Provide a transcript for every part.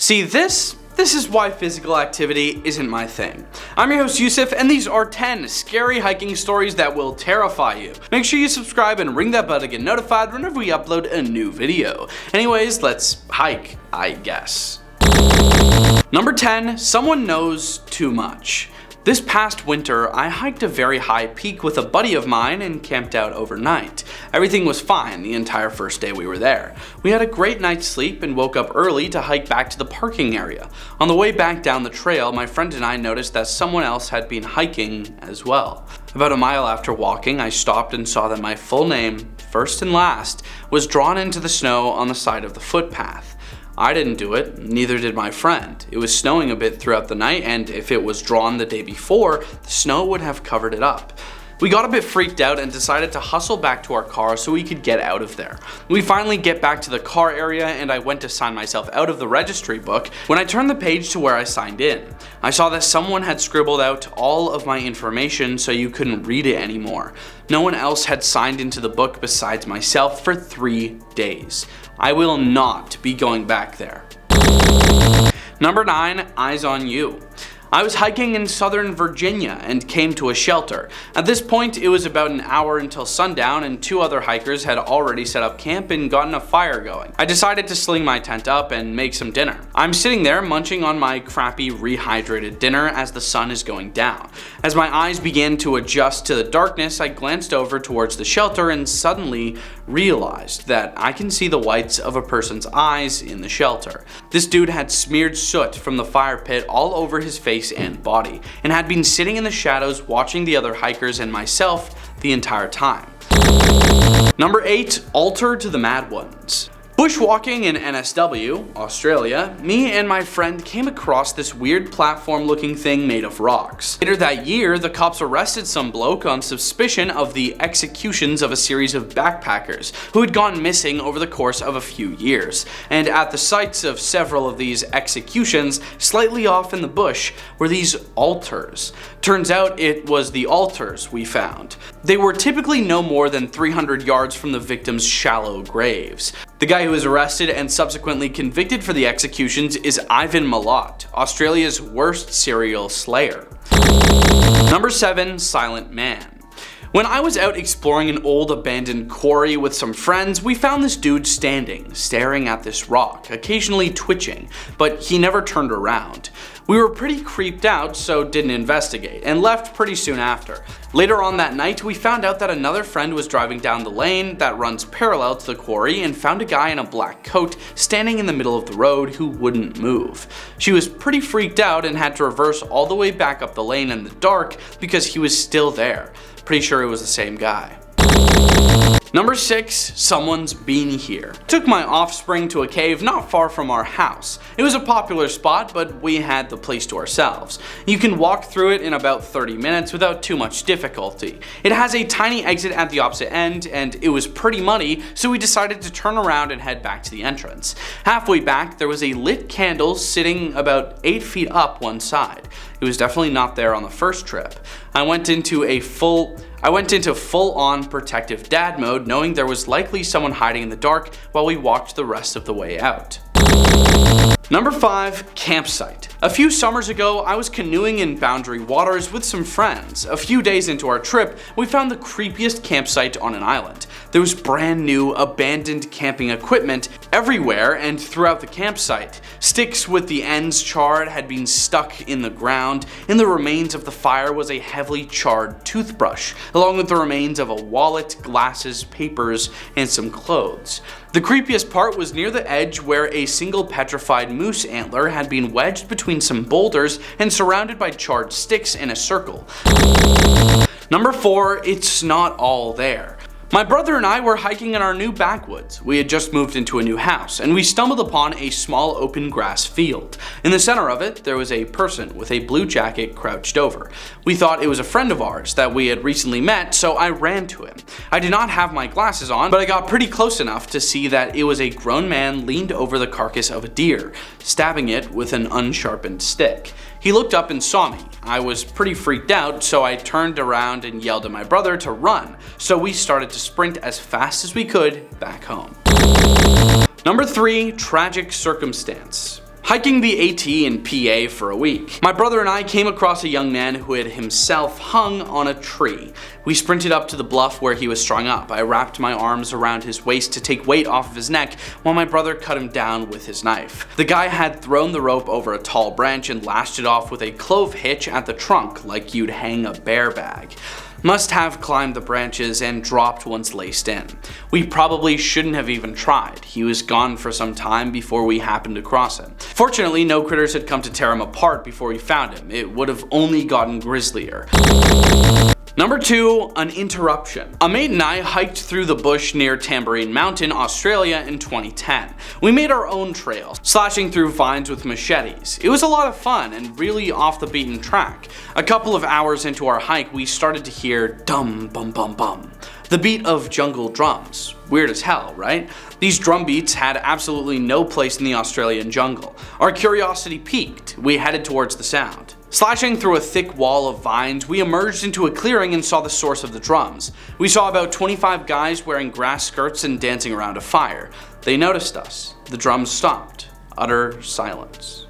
See, this is why physical activity isn't my thing. I'm your host Yusuf, and these are 10 scary hiking stories that will terrify you. Make sure you subscribe and ring that bell to get notified whenever we upload a new video. Anyways, let's hike, I guess. Number 10, someone knows too much. This past winter, I hiked a very high peak with a buddy of mine and camped out overnight. Everything was fine the entire first day we were there. We had a great night's sleep and woke up early to hike back to the parking area. On the way back down the trail, my friend and I noticed that someone else had been hiking as well. About a mile after walking, I stopped and saw that my full name, first and last, was drawn into the snow on the side of the footpath. I didn't do it, neither did my friend. It was snowing a bit throughout the night, and if it was drawn the day before, the snow would have covered it up. We got a bit freaked out and decided to hustle back to our car so we could get out of there. We finally get back to the car area and I went to sign myself out of the registry book. When I turned the page to where I signed in, I saw that someone had scribbled out all of my information so you couldn't read it anymore. No one else had signed into the book besides myself for 3 days. I will not be going back there. Number 9, eyes on you. I was hiking in southern Virginia and came to a shelter. At this point, it was about an hour until sundown and 2 other hikers had already set up camp and gotten a fire going. I decided to sling my tent up and make some dinner. I'm sitting there munching on my crappy rehydrated dinner as the sun is going down. As my eyes began to adjust to the darkness, I glanced over towards the shelter and suddenly realized that I can see the whites of a person's eyes in the shelter. This dude had smeared soot from the fire pit all over his face and body, and had been sitting in the shadows watching the other hikers and myself the entire time. Number 8, altar to the mad ones. Bushwalking in NSW, Australia, me and my friend came across this weird platform-looking thing made of rocks. Later that year, the cops arrested some bloke on suspicion of the executions of a series of backpackers who had gone missing over the course of a few years. And at the sites of several of these executions, slightly off in the bush, were these altars. Turns out it was the altars we found. They were typically no more than 300 yards from the victims' shallow graves. The guy who was arrested and subsequently convicted for the executions is Ivan Milat, Australia's worst serial slayer. Number 7, silent man. When I was out exploring an old abandoned quarry with some friends, we found this dude standing, staring at this rock, occasionally twitching, but he never turned around. We were pretty creeped out, so didn't investigate, and left pretty soon after. Later on that night, we found out that another friend was driving down the lane that runs parallel to the quarry and found a guy in a black coat standing in the middle of the road who wouldn't move. She was pretty freaked out and had to reverse all the way back up the lane in the dark because he was still there. Pretty sure it was the same guy. Number 6, someone's been here. Took my offspring to a cave not far from our house. It was a popular spot, but we had the place to ourselves. You can walk through it in about 30 minutes without too much difficulty. It has a tiny exit at the opposite end, and it was pretty muddy, so we decided to turn around and head back to the entrance. Halfway back, there was a lit candle sitting about 8 feet up one side. It was definitely not there on the first trip. I went into full-on protective dad mode, knowing there was likely someone hiding in the dark while we walked the rest of the way out. Number 5, campsite. A few summers ago, I was canoeing in Boundary Waters with some friends. A few days into our trip, we found the creepiest campsite on an island. There was brand new, abandoned camping equipment everywhere and throughout the campsite. Sticks with the ends charred had been stuck in the ground. In the remains of the fire was a heavily charred toothbrush, along with the remains of a wallet, glasses, papers, and some clothes. The creepiest part was near the edge where a single petrified moose antler had been wedged between some boulders and surrounded by charred sticks in a circle. Number 4, it's not all there. My brother and I were hiking in our new backwoods. We had just moved into a new house, and we stumbled upon a small open grass field. In the center of it, there was a person with a blue jacket crouched over. We thought it was a friend of ours that we had recently met, so I ran to him. I did not have my glasses on, but I got pretty close enough to see that it was a grown man leaned over the carcass of a deer, stabbing it with an unsharpened stick. He looked up and saw me. I was pretty freaked out, so I turned around and yelled at my brother to run, so we started to sprint as fast as we could back home. Number 3, tragic circumstance. Hiking the AT in PA for a week. My brother and I came across a young man who had himself hung on a tree. We sprinted up to the bluff where he was strung up. I wrapped my arms around his waist to take weight off of his neck while my brother cut him down with his knife. The guy had thrown the rope over a tall branch and lashed it off with a clove hitch at the trunk like you'd hang a bear bag. Must have climbed the branches and dropped once laced in. We probably shouldn't have even tried. He was gone for some time before we happened across him. Fortunately, no critters had come to tear him apart before we found him. It would have only gotten grislier. Number 2, an interruption. A mate and I hiked through the bush near Tambourine Mountain, Australia in 2010. We made our own trail, slashing through vines with machetes. It was a lot of fun and really off the beaten track. A couple of hours into our hike, we started to hear dum bum bum bum, the beat of jungle drums. Weird as hell, right? These drum beats had absolutely no place in the Australian jungle. Our curiosity piqued. We headed towards the sound. Slashing through a thick wall of vines, we emerged into a clearing and saw the source of the drums. We saw about 25 guys wearing grass skirts and dancing around a fire. They noticed us. The drums stopped. Utter silence.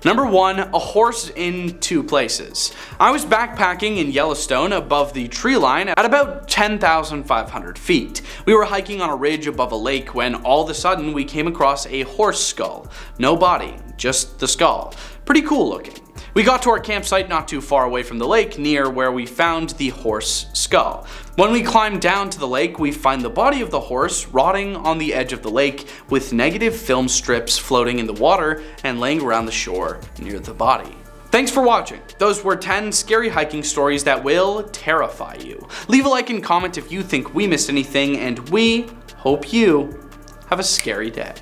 Number 1, a horse in 2 places. I was backpacking in Yellowstone above the tree line at about 10,500 feet. We were hiking on a ridge above a lake when all of a sudden we came across a horse skull. No body, just the skull. Pretty cool looking. We got to our campsite not too far away from the lake, near where we found the horse skull. When we climb down to the lake, we find the body of the horse rotting on the edge of the lake with negative film strips floating in the water and laying around the shore near the body. Thanks for watching. Those were 10 scary hiking stories that will terrify you. Leave a like and comment if you think we missed anything, and we hope you have a scary day.